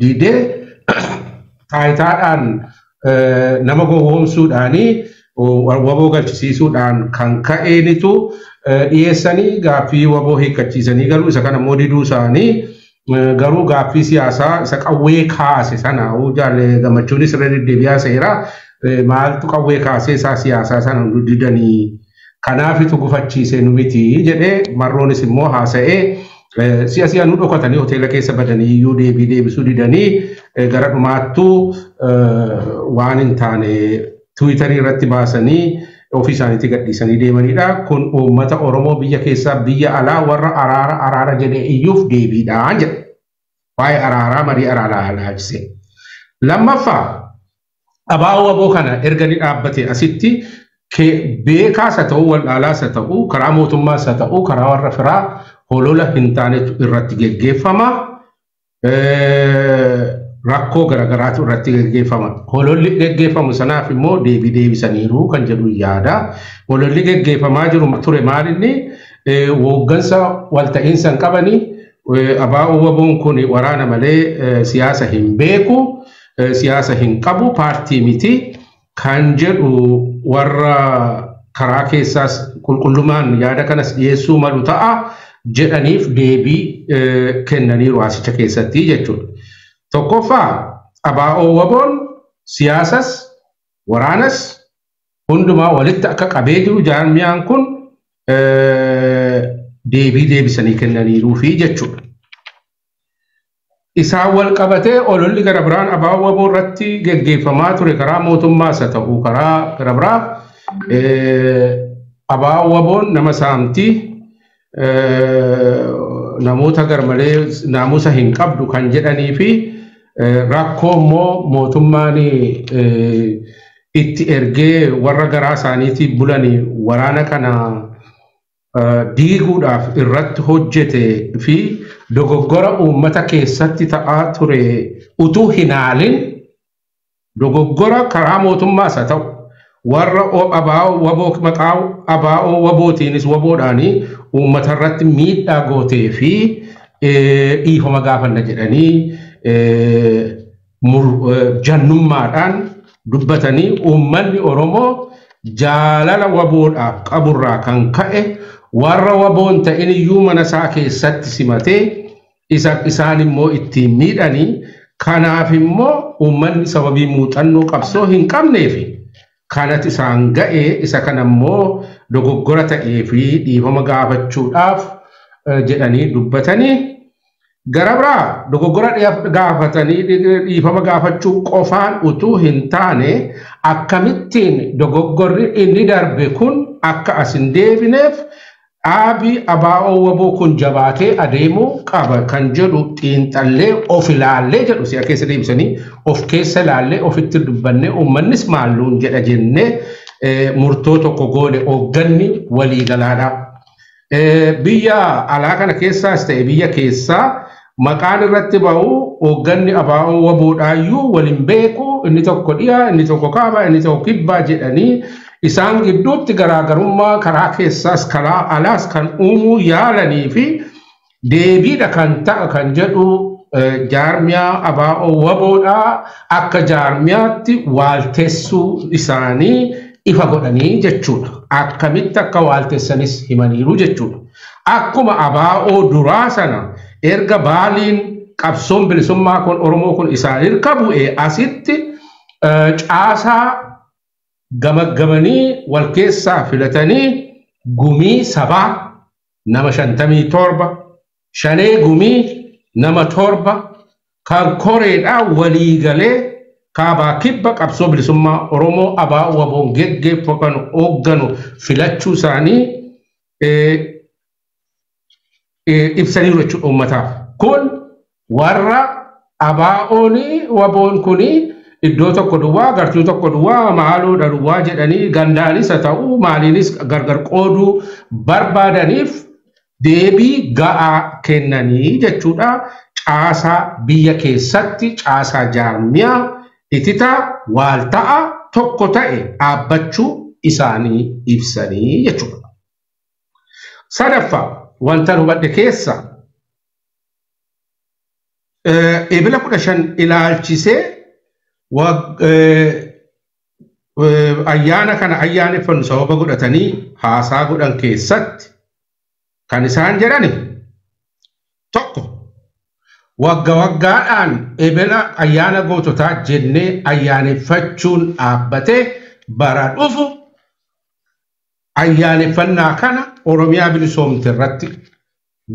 didee taayitaadhaan nama gowwoomsuudhaanii waboo galchisiisuudhaan kan ka'eenitu dhiyeessanii gaaffii waboo hiikkachiisanii garuu isa kana immoo diduu isaanii garuu gaaffii siyaasaa isa qawwee kaase sana jaalle gammachuunis irra deddeebi'aa seera maaltu qawwee kaasee isaa siyaasaa sana didanii kanaafitu gufachiise nu miti jedhee marroonis immoo haasa'ee siyaasiyaa nu dhokatanii hoteela keessa badanii iyyuu deebisuu didanii gara dhumaattuu waan hin taane Twitter irratti baasanii ofii isaaniitti gadhiisanii deemanidha. Kun uummata Oromoo biyya keessaa biyya alaa warra araara jedhee iyyuuf deebiidhaan jedha. Waa'ee araaraa marii araaraa laajise. Lammaffaa abaa'oo waboo kana erga ni dhaabbate asitti beekaas haa ta'u waldhaalaas haa ta'u karaa mootummaas haa ta'u karaa warra firaa holola hin taanetu irratti geggeeffama. Rakkoo garagaraatu irratti geggeeffama. Hololli geggeeffamu sanaaf immoo deebisaniiru kan jedhu yaada. Hololli geggeeffamaa jiru ture maalinni hooggansa walta'iinsa hin qabani. Abaa'oo waboon kun waraana malee siyaasa hin beeku, siyaasa hin qabu, paartii miti kan jedhu warra karaa keessaas qulqullummaan yaada kanas dhiyeessuu malu ta'a jedhaniif deebii kennaniiru asicha keessatti jechuudha. Tokkoffaa abaa'oo waboon siyaasas waraanas hundumaa walitti akka qabee jiru jaarmiyaan kun deebisanii kennaniiruufi jechuudha. Isaan wal qabatee ololli gara biraan abaa'oo waboo irratti geggeeffamaa ture karaa mootummaas haa ta'u karaa gara biraa abaa'oo waboon nama saamtii namoota garmalee naamusa hin qabdu kan jedhanii fi rakkoo immoo mootummaan itti ergee warra garaa isaaniitiif bulanii waraana kana diiguudhaaf irratti hojjete fi dogoggora uummata keessatti ta'aa ture utuu hin haalin dogoggora karaa mootummaas haa ta'u warra abaa'oo waboo maqaa abaa'oo wabootiinis waboodhaanii uummata irratti miidhaa gootee fi dhiifama gaafanna jedhanii jannummaadhaan dubbatanii uummanni Oromoo jaalala waboodhaaf qaburraa kan ka'e warra waboon ta'in iyyuu mana isaa keessatti simatee isaan immoo ittiin miidhanii kanaaf immoo uummanni sababii muuxannoo qabsoo hin qabneefi kanatti isaan ga'ee isa kana immoo dogoggora ta'ee fi dhiifama gaafachuudhaaf jedhanii dubbatanii gara biraa dogoggora gaafatanii dhiifama gaafachuu qofaan utuu hin taane akkamittiin dogoggorri inni darbe kun akka as hin deebineef dhaabii abaa'oo waboo kun jabaatee adeemuu qaba kan jedhu xiinxallee of ilaallee jedhu si'a keessa deebisanii of keessa ilaallee ofitti dubbannee uummannis maalluun jedha jennee murtoo tokko goone hoogganni waliigalaadha. Biyya alaa kana keessaas ta'e biyya keessaa maqaan irratti ba'u hoogganni abaa'oo waboodhaayyuu waliin beeku inni tokko dhiyaa inni tokko kaaba inni tokko kibbaa jedhanii isaan gidduutti garaagarummaa karaa keessaas karaa alaas kan uumuu yaalanii fi deebiidha kan ta'a kan jedhu jaarmiyaa abaa'oo waboodhaa akka jaarmiyaatti waaltessuu isaanii ifa godhanii jechuudha. Akkamitti akka waaltessanis himaniiru jechuudha. Akkuma abaa'oo duraa sana erga baaliin qabsoon bilisummaa kun Oromoo kun isaan hirka bu'ee asitti caasaa gamaggamanii wal keessaa filatanii gumii sabaa nama 57 shanee gumii nama 7 kan koreedhaa walii galee kaabaa kibba qabsoo bilisummaa Oromoo abaa'oo waboon geggeeffamu hoogganu filachuu isaanii ibsanii jechuudha uummataaf. Kun warra abaa'ooni waboon kuni iddoo tokko duwwaa gartuu tokko duwwaa maaloodha duwwaa jedhanii gandaanis haa ta'u maaliinis gargar qooduu barbaadaniif deebii ga'aa kennanii jechuudha. Caasaa biyya keessatti caasaa jaarmiyaa ititaa waalta'a tokko ta'e dhaabbachuu isaanii ibsanii jechuudha. Sadaffaa wanta hubadhe keessa ebila kudha shan ilaalchisee ayyaana kana ayyaaneffannu sababa godhatanii haasaa godhan keessatti kan isaan jedhani tokko waggaadhaan ebila ayyaana goototaa jennee ayyaaneffachuun dhaabbatee bara dhufu ayyaaneffannaa kana Oromiyaa bilisoomte irratti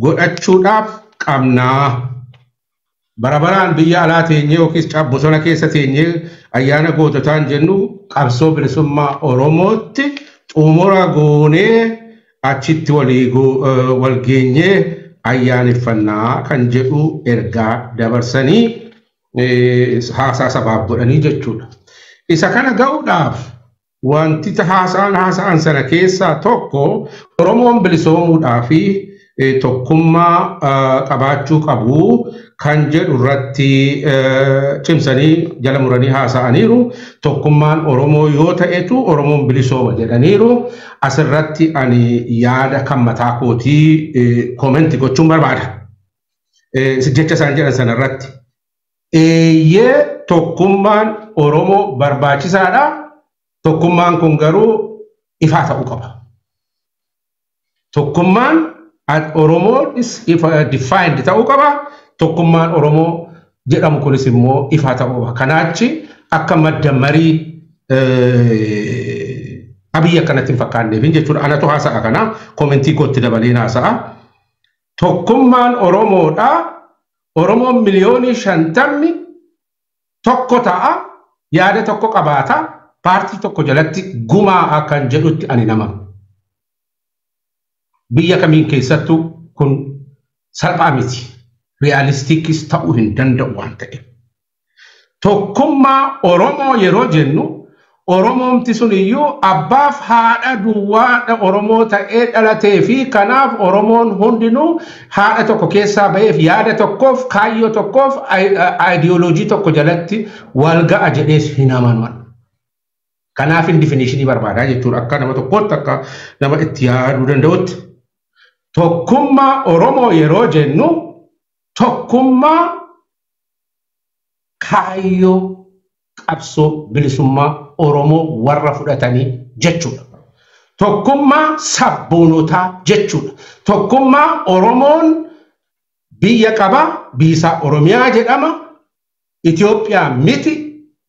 godhachuudhaaf qabnaa. Barabaraan biyya alaa teenyee yookiis bosona keessa teenyee ayyaana goototaan jennu qabsoo bilisummaa Oromootti xumura goonee achitti wal geenyee ayyaaneffannaa kan jedhu ergaa dabarsanii haasaa sabaaf godhanii jechuudha. Isa kana ga'uudhaaf wanti haasaan sana keessaa tokko Oromoon bilisoomuudhaa fi tokkummaa qabaachuu qabu kan jedhu irratti cimsanii jala muranii haasa'aniiru. Tokkummaan Oromoo yoo ta'etu Oromoon bilisooma jedhaniiru. Asirratti ani yaada kan mataa kootii koomenti gochuun barbaada. Jecha isaan jedhan sana irratti. Eeyyee tokkummaan Oromoo barbaachisaadha. Tokkummaan kun garuu ifaa ta'uu qaba. Tokkummaan Oromoo is defined ta'uu qaba. Tokkummaan Oromoo jedhamu kunis immoo ifaa ta'uu qaba. Kanaachi akka madda marii abiyya akkanatti hin fakkaanneef jechuudha. Anatu haasa'a kana koomentii kootti dabalee haasa'a. Tokkummaan Oromoodha. Oromoon miliyoonii 50 tokko ta'a. Yaada tokko qabaata. Paartii tokko jalatti gumaa kan jedhutti ani nama. Biyya kamiin keessattuu kun salphaa miti. Realistikis ta'uu hin danda'u waan ta'eef. Tokkummaa Oromoo yeroo jennu Oromoomti sun iyyuu abbaaf haadha duwwaadha Oromoo ta'ee dhalatee fi kanaaf Oromoon hundinuu haadha tokko keessaa ba'eef yaada tokkoof kaayyoo tokkoof ideoloojii tokko jalatti wal ga'a jedhees hin amanu. Kanaaf hin definitionii barbaadaa jechuudha. Akka nama tokkootti akka nama itti yaaduu danda'utti. Tokkummaa Oromoo yeroo jennu tokkummaa kaayyoo qabsoo bilisummaa Oromoo warra fudhatanii jechuudha. Tokkummaa sabboonotaa jechuudha. Tokkummaa Oromoon biyya qaba, biisaa Oromiyaa jedhama. Itoophiyaa miti.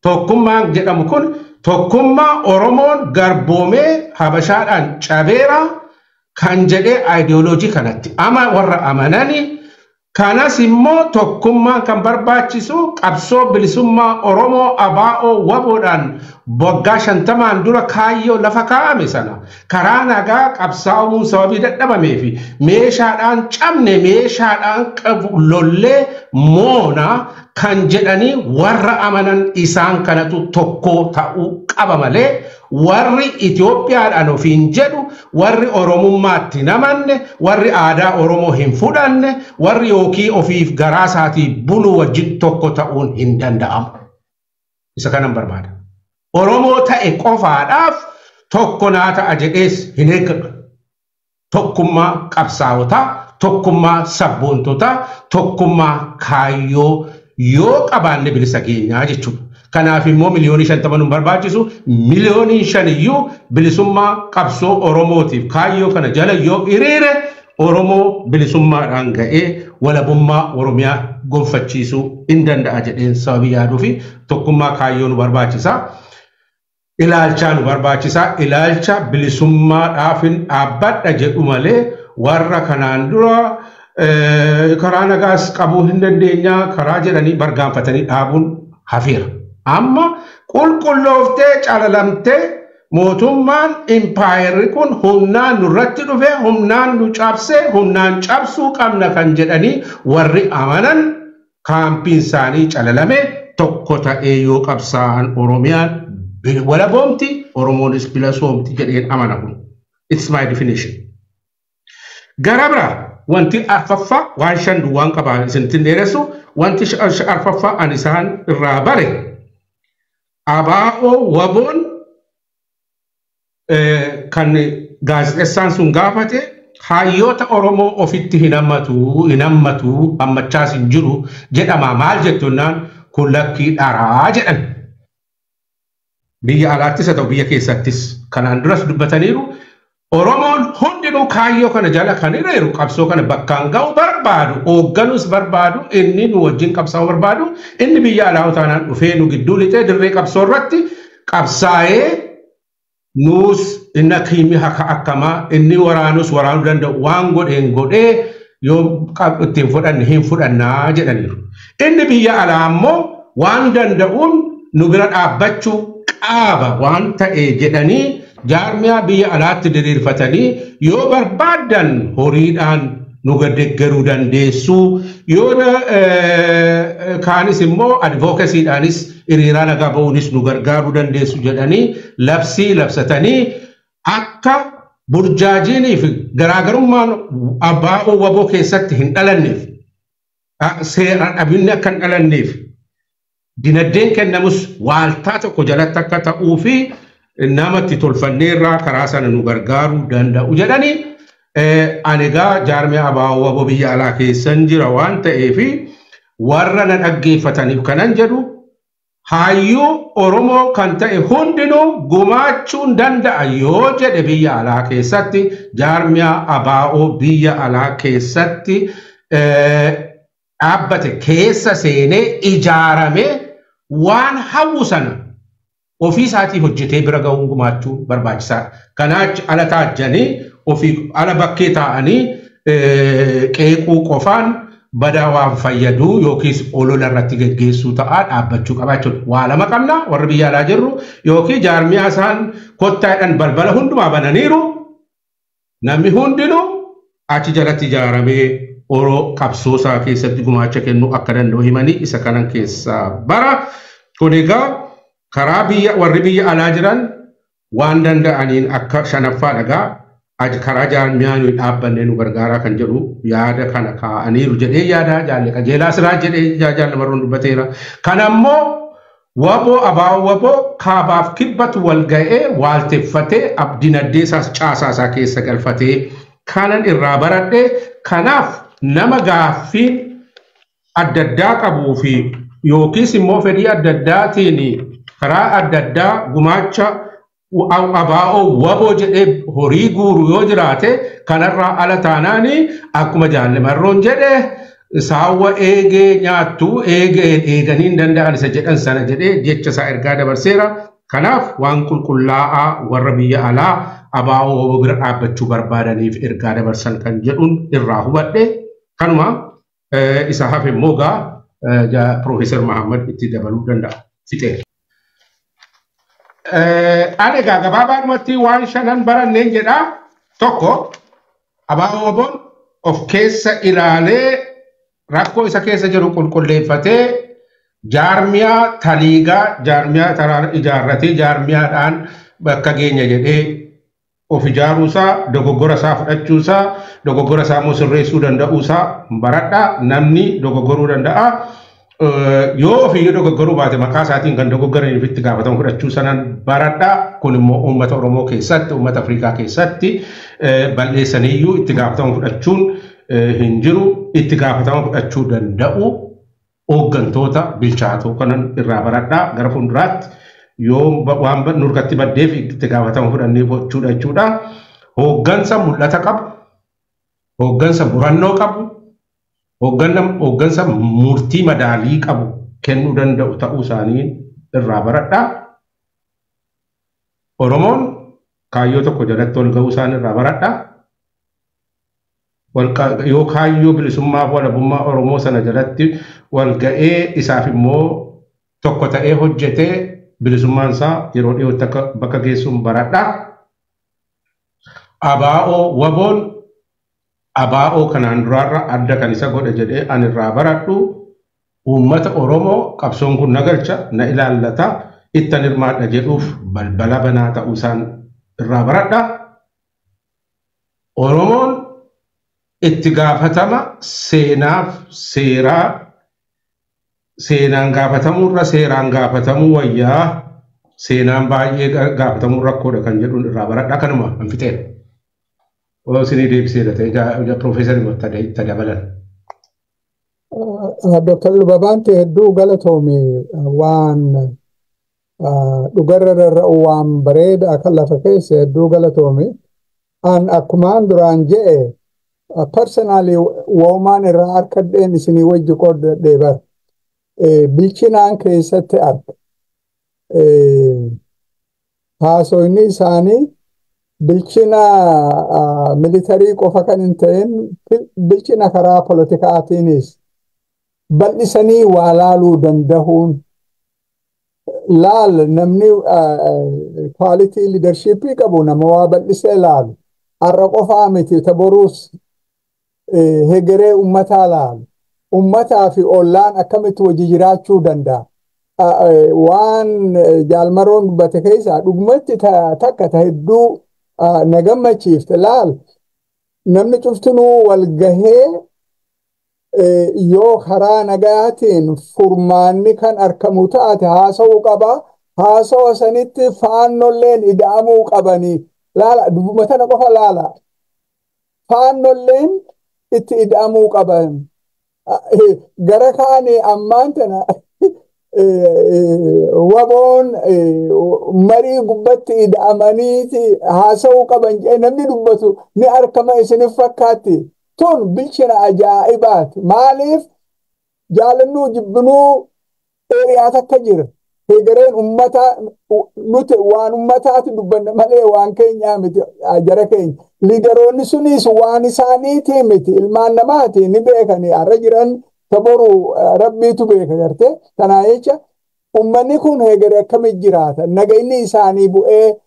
Tokkummaan jedhamu kun tokkummaa Oromoon garboomee Habashaadhaan cabeera kan jedhee ideoloojii kanatti warra amananii. Kanas immoo tokkummaan kan barbaachisu qabsoo bilisummaa Oromoo abaa'oo waboodhaan waggaa 50 dura kaayyoo lafa kaa'ame sana karaa nagaa qabsaa'uun sababii dadhabamee fi meeshaadhaan cabne meeshaadhaan lollee moona kan jedhanii warra amanan isaan kanatu tokko ta'uu qaba malee warri Itoophiyaadhaan ofiin jedhu warri Oromummaatti namanne warri aadaa Oromoo hin fudhanne warri yookii ofiif garaa isaatii bulu wajjin tokko ta'uun hin danda'amu. Isa kanan barbaada. Oromoo ta'e qofaadhaaf tokko naa ta'a jedhees hin eeggatu. Tokkummaa qabsaa'otaa, tokkummaa sabboontotaa, tokkummaa kaayyoo yoo qabaanne bilisa geenyaa jechuudha. Kanaaf immoo miliyoonii 50 nun barbaachisu miliyoonii 5 iyyuu bilisummaa qabsoo Oromootiif kaayyoo kana jala yoo hiriire Oromoo bilisummaadhaan ga'ee walabummaa Oromiyaa gonfachiisuu hin danda'a jedheen sababii yaaduu fi tokkummaa kaayyoo nu barbaachisa. Ilaalcha nu barbaachisa. Ilaalcha bilisummaadhaaf hin dhaabbadha jedhu malee warra kanaan dura karaa nagaas qabuu hin dandeenya karaa jedhanii bargaanfatanii dhaabuun hafeera. Amma qulqullooftee calalamtee mootummaan impaayerri kun humnaan nurratti dhufe humnaan nu cabse humnaan cabsuu qabna kan jedhanii warri amanan kaampiin isaanii calalame tokko ta'ee yoo qabsaa'an Oromiyaan walaboomti Oromoonis bilisoomti jedheen amana kun. It's my definition. Gara biraa wanti arfaffaa waan 5 duwwaan qabaa isintin dheeressu wanti arfaffaa an isaan irraa bare. Abaa'oo waboon kan gaazexeessaan sun gaafate hayyoota Oromoo ofitti hinammatu ammachaas hin jiru jedhama maal jettunnaan kun lakkii dharaa jedhan. Biyya alaattis haa ta'u biyya keessattis kanaan duras dubbataniiru Oromoon hundinuu kaayyoo kana jala kan hiriiru qabsoo kana bakkaan ga'u barbaadu hoogganus barbaadu inni nu wajjin qabsaa'uu barbaadu inni biyya alaa utaanaan dhufee nu gidduu lixee dirree qabsoo irratti qabsaa'ee nuus inna kiimi haka akkamaa inni waraanus waraanuu danda'u waan godhee yoo ittiin fudhanne hin fudhannaa jedhaniiru. Inni biyya alaa ammoo waan danda'uun nu bira dhaabbachuu qaaba waan ta'e jedhanii jaarmiyaa biyya alaatti diriirfatanii yoo barbaadan horiidhaan nu deeggaruu dandeessu yoo kaanis immoo advookasiidhaanis hiriira nagaa ba'uunis nu gargaaruu dandeessu jedhanii labsii labsatanii akka burjaajiinii fi garaagarummaan ABO waboo keessatti hin dhalanneef seeraan dhabinni akka hin dhalanneef dinagdeen kennamus waaltaa tokko jalatti akka ta'uu fi namatti tolfanneerraa karaa sana nu gargaaruu danda'u jedhanii anigaa jaarmiyaa ABO waboo biyya alaa keessan jira waan ta'eef warra na dhaggeeffataniif kanan jedhu hayyuu Oromoo kan ta'e hundinuu gumaachuun danda'a yoo jedhe biyya alaa keessatti jaarmiyaa ABO biyya alaa keessatti dhaabbate keessa seenee ijaaramee waan hawwu sana ofii isaatii hojjetee bira ga'uun gumaachuu barbaachisaadha. Kanaachi ala taajjanii ofii ala bakkee taa'anii qeequu qofaan badaa waan fayyaduu yookiis olola irratti geggeessuu ta'aa dhaabbachuu qabaachuudha. Waa lama qabna warri biyya alaa jirru yookiin jaarmiyaa isaan kottaadhaan balbala hundumaa bananiiru namni hundinuu achi jalatti ijaaramee Oromoo qabsoosaa keessatti gumaacha kennuu akka danda'u himanii isa kanan keessaa bara kun egaa karaa warri biyya alaa jiran waan danda'aniin akka shanaffaa dhagaa karaa jaarmiyaa nuyi dhaabbanne nu gargaaraa kan jedhu yaada kana kaa'aniiru jedhee yaada jaalle qajeelaa siraa jedhee jaalle marroon dubbateera. Kanammoo waboo ABO waboo kaabaaf kibbatu wal ga'ee waalteffatee dinagdee isaas caasaa isaa keessa galfatee kanan irraa baradhee kanaaf nama gaaffiin adda addaa qabuu fi yookiis immoo fedhii adda addaatiin karaa adda addaa gumaacha ABO waboo jedhee horii guuru yoo jiraate kanarraa ala taanaanii akkuma jaalle marroon jedhee saawwa eegee nyaattu eeganiin danda'an isa jedhan sana jedhee jecha isaa ergaa dabarseera. Kanaaf waan qulqullaa'aa warra biyya alaa ABO waboo bira dhaabbachuu barbaadaniif ergaa dabarsan kan jedhuun irraa hubadhe kanuma isa hafe immoo Profeesar Mahammad itti dabaluu danda'a. Fixee. Ani egaa gabaabaadhumatti waan shanan baranneen jedhaa tokko ABO waboon of keessa ilaalee rakkoo isa keessa jiru qulqulleeffatee jaarmiyaa taliigaa jaarmiyaa taraara ijaarratee jaarmiyaadhaan bakka geenya jedhee of ijaaruusaa dogoggora isaa fudhachuusaa dogoggora isaa immoo sirreessuu danda'uusaa baradhaa namni dogoggoruu danda'a. Yoo ofii dogoggoruu baate maqaa isaatiin kan dogoggoraniif itti gaafatamu fudhachuu sanan baradhaa kun immoo uummata Oromoo keessatti uummata Afrikaa keessatti balleessaniiyyuu itti gaafatamu fudhachuun hin jiru itti gaafatamu fudhachuu danda'u hooggantoota bilchaatoo kanan irraa baradhaa gara fuulduraatti yoo waan nurkatti baddeef itti gaafatamu fudhannee gochuudha jechuudha. Hooggansa mul'ata qabu, hooggansa murannoo qabu, hooggansa murtii madaalii qabu kennuu danda'u ta'uu isaanii irraa baradhaa. Oromoon kaayyoo tokko jalatti ol ga'uu isaanii irraa baradhaa. Yoo kaayyoo bilisummaa fi walabummaa Oromoo sana jalatti wal ga'ee isaaf immoo tokko ta'ee hojjetee bilisummaan isaa yeroo dhiyootti akka bakka geessuun baradhaa. ABO waboon ABO kanaan duraarra adda kan isa godhe jedhee ani irraa baradhu uummata Oromoo qabsoon kun nagalcha na ilaallata ittan hirmaadha jedhuuf balbala banaa ta'uu isaan irraa baradhaa. Oromoon itti gaafatama seenaaf seeraa seenaan gaafatamurra seeraan gaafatamuu wayyaa seenaan baay'ee gaafatamuu rakkoodha kan jedhuun irraa baradhaa kanuma hin fixeera. وسني ديب سيرة جا بروفيسور تدبلن. Dr. Lubabanti hedduu galatoome waan dhugarra waan bareeda akka lafa keessa hedduu galatoome. An akkumaan duraan je'e personally woomaan irraa harkadheen isinii wajji qoodadhee bar bilchinaan keessatti arga. Haasoyni isaanii bilchina militarii qofa kan hin ta'in bilchina karaa politikaatiinis bal'isanii waa laaluu dandahuun laal namni quality leadershipii qabu nama waa bal'isee laalu har'a qofaa miti taboruus hegeree ummataa laalu ummataa fi ollaan akkamitti wajji jiraachuu danda'a. Waan jaalmaroon dubbate keessaa dhugumatti takka ta hedduu na gammachiifte laal namni cuftinuu wal gahee yoo karaa nagaatiin furmaanni kan argamu taate haasa'uu qaba. Haasawa sanitti faannolleen ida'amuu qabanii laala dubbuma tana qofa laala faannolleen itti ida'amuu qaban gara kaanii ammaan tana waboon marii gubbatti ida'amaniiti haasa'uu qaban jedhe namni dubbatu ni argama isinif fakkaatti. Tun bilchina ajaa'ibaati. Maaliif jaalannuu jibbinuu eeriyaa takka jira. Hegereen ummata nuti waan ummataati dubbanne malee waan keenyaa miti jara keenya. Liidaroonni sunis waan isaaniitii miti ilmaan namaati ni beekani har'a jiran taboru rabbiitu beeka garte. Kanaa jecha ummanni kun hegeree akkamit jiraata. Nagayni isaanii bu'ee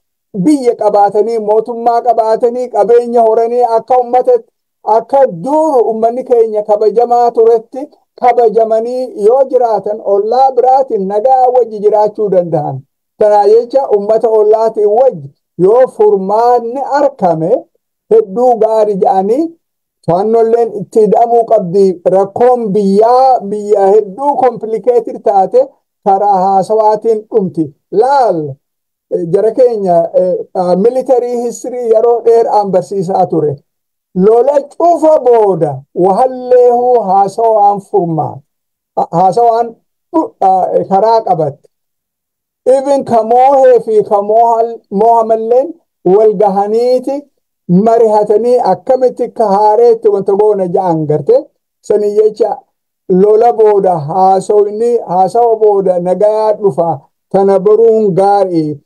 biyya qabaatanii mootummaa qabaatanii qabeenya horanii akka ummatatti akka dur ummanni keenya kabajamaa turetti kabajamanii yoo jiraatan ollaa biraatiin nagaa wajji jiraachuu danda'an. Kanaa jecha ummata ollaatiin wajji yoo furmaanni argame hedduu gaarii jedhanii faannolleen itti hidhamuu qabdi. Rakkoon biyya hedduu komplikeetir taate karaa haasawaatiin dhumti. Laal jara keenya militarii histirii yeroo dheeraan barsiisaa ture. Lola cufa booda wahalleehuu haasawaan furmaa haasawaan karaa qabatte. Ibin ka moohee fi ka moohamalleen wal gahaniiti marihatanii akkamitti ka haareetti wanta goona ja'an garte. Sani jecha lola booda haasawa booda nagaa dhufa tana baruun gaarii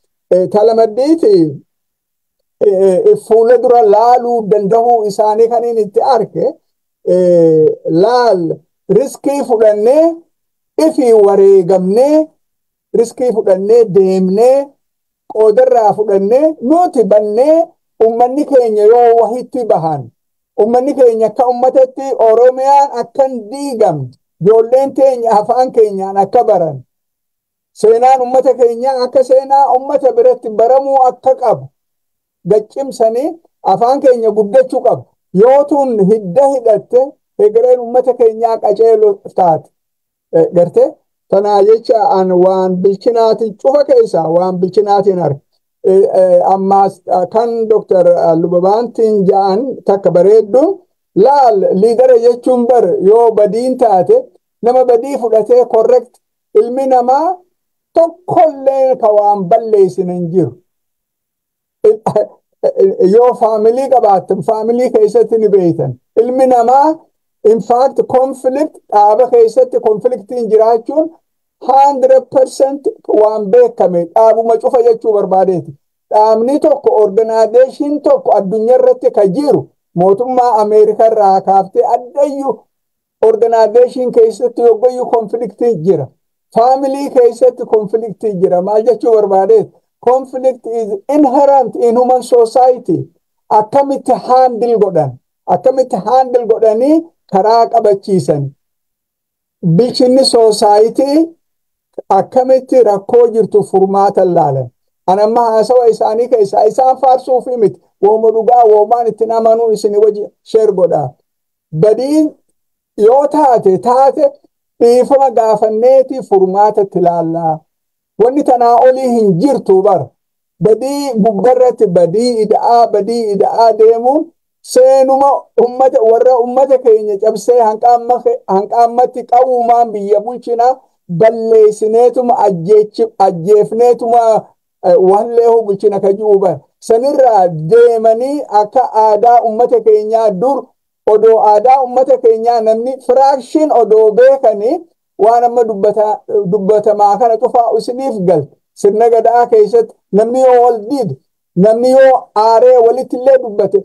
talamaddiiti. Fuula dura laaluu dandahuu isaanii kaniin itti arge laal riskii fudhannee ifii wareegamnee riskii fudhannee deemnee qoodarraa fudhannee nuti bannee ummanni keenya yoo wahitti bahan ummanni keenya akka ummatatti Oromiyaan akkan diigamne ijoolleen teenya afaan keenyaan akka baran seenaan ummata keenyaa akka seenaa ummata biratti baramuu akka qabu. Gaccimsanii afaan keenya guddachuu qaba. Yoo tun hidda hidhatte hegereen ummata keenyaa qaceeloo taate. Garte? Tanaa jecha an waan bilchinaatiin cufa keessaa waan bilchinaatiin arge. Ammaas kan Dr. Lubabantiin ja'an takka bareedduun laal liidara jechuun bar yoo badiin taate nama badii fudhatee korrekt ilmi namaa tokkollee ka waan balleessin hin jiru. Yoo faamilii qabaatan faamilii keessatti ni beeytan. Ilmi namaa in fact conflict dhaaba keessatti conflictiin jiraachuun 100% waan beekame dhaabuma cufa jechuu barbaadeeti. Dhaabni tokko organization tokko addunyaa irratti ka jiru mootummaa Ameerikaa irraa kaaftee addayyuu organization keessatti yoggayyuu conflictiin jira. Family keessatti conflictiin jira. Maal jechuu barbaadeeti? Conflict is inherent in human society. Akkamitti handle godhanii karaa qabachiisan. Bilchinni society akkamitti rakkoo jirtu furmaata laalan. Anamma haasawa isaanii keessaa isaan faarsuuf miti. Wooma dhugaa woomaan ittiin amanuu isin wajji sheer godhaa. Badiin yoo taate dhiifama gaafanneeti furmaatatti laallaa. Wanni tanaa olii hin jirtu bar. Badii gubbarratti badii ida'aa deemuun seenuma warra ummata keenya cabsee hanqaammatti qawumaan biyya bulchina balleessineetuma ajjeefneetuma wallee bulchina ka ji'uuba sanirraa deemanii akka aadaa ummata keenyaa dur odoo aadaa ummata keenyaa namni firaakshin odoo beekanii waan amma dubbatamaa kana cufaa isiniif galte sirna gadaa keessatti namni yoo wal diide namni yoo aaree walitti illee dubbate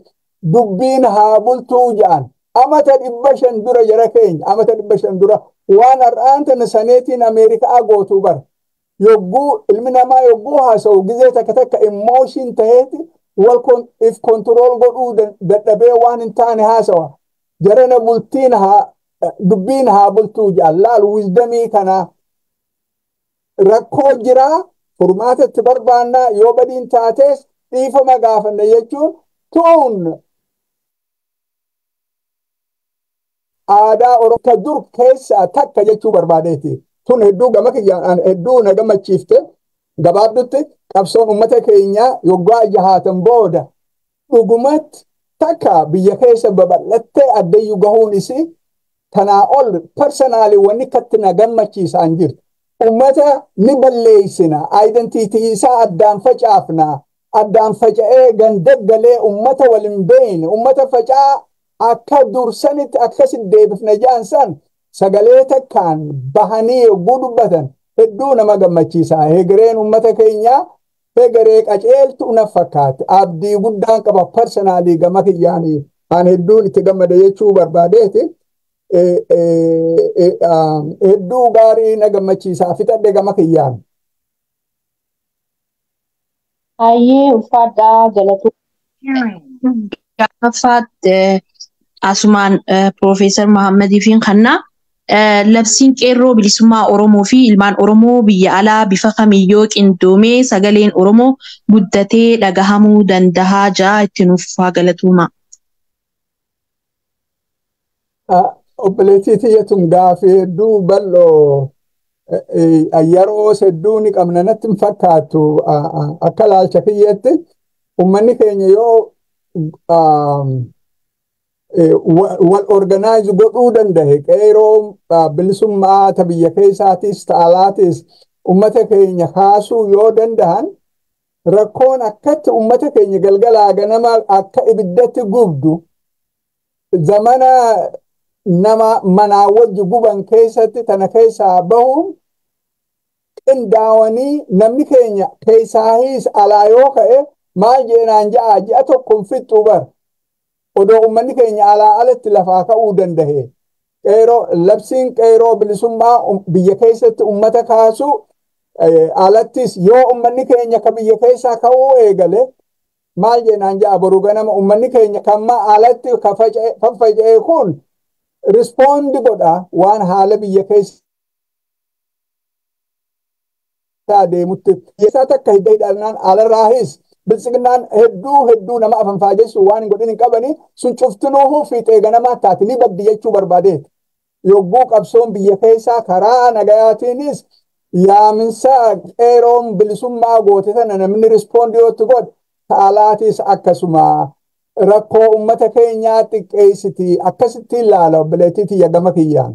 dubbiin haa bultuu ja'an amata 500 dura jara keenya amata 500 dura waan har'aan tana saneetiin Ameerikaa gootuu bara yogguu ilmi namaa yogguu haasa'u gizee takka emotion ta'eeti if control godhuu dadhabee waan hin taane haasawa jarana bultiin dubbiin haa bultuu ja'an laal wisdamii kana rakkoo jiraa furmaatatti barbaannaa yoo badiin taatees dhiifama gaafanna jechuun tun aadaa Oromoo dur keessaa takka jechuu barbaadeeti. Tun hedduu gama kiyyaan hedduu na gammachiifte gabaabdutti qabsoon uummata keenyaa yoggaa jahaatan booda dhugumatti takka biyya keessa babal'attee addayyuu gahuun isii tanaa ol personaali wanni katti na gammachiisaan jirtu. Uummata ni balleessina identiitii isaa addaan facaafna addaan faca'ee gandaggalee uummata waliin beeyne uummata faca'aa akka dursanitti akkasit deebifna jaansan sagalee takkaan bahanii yogguu dubbatan hedduu nama gammachiisa. Hegereen uummata keenyaa hegeree qaceeltu na fakkaate abdii guddaan qaba personaalii gama kiyyaanii aan hedduun itti gammada jechuu barbaadeeti. Hedduu gaarii na gammachiisa fixadhe gama kiyyaan. Ayyee ulfaadhaa galatu. Gaafaat asumaan Profeesar Mahammadiifiin kannaa labsiin qeerroo bilisummaa Oromoo fi ilmaan Oromoo biyya alaa bifa kamiyyoo qindoomee sagaleen Oromoo guddatee dhagahamuu dandahaa jaa itti nuuf haa galatuuma. Obboleettii tiyyatun gaafii hedduu bal'oo yeroo hedduu ni qabna natti hin fakkaatu akka laalcha kiyyetti uummanni keenya yoo wal organize godhuu danda'e qeerroo bilisummaa ta biyya keessaatis ta alaatis uummata keenya kaasuu yoo danda'an rakkoon akkatti uummata keenya galgalaa ganama akka ibiddatti gubdu zamana nama manaa wajji guban keessatti tana keessaa bahuun qindaawanii namni keenya keessaahis alaa yoo ka'e maal jeenaan ja'a ji'a tokkoon fixxuu bara odoo uummanni keenya alaa alatti lafaa ka'uu danda'e. Labsiin qeerroo bilisummaa biyya keessatti uummata kaasu alattis yoo uummanni keenya ka biyya keessaa ka'uu eegale maal jeenaan ja'a boru ganama uummanni keenya kamma alatti kan faca'e kun rispoond godha waan haala biyya keessa deemutti. Keessaa takka hidhannaan alarraahis bilisignaan hedduu nama afan faajessu waan hin godhin hin qabani sun cuftinuuhu fiixee ganamaa taate ni baddi jechuu barbaadeeti. Yogguu qabsoon biyya keessaa karaa nagayaatiinis yaaminsa qeerroon bilisummaa goote tana namni rispoond yootti godhe alaatis akkasuma rakkoo uummata keenyaa xiqqeessiti akkasitti ilaala obboleettii tiyya gama kiyyaan.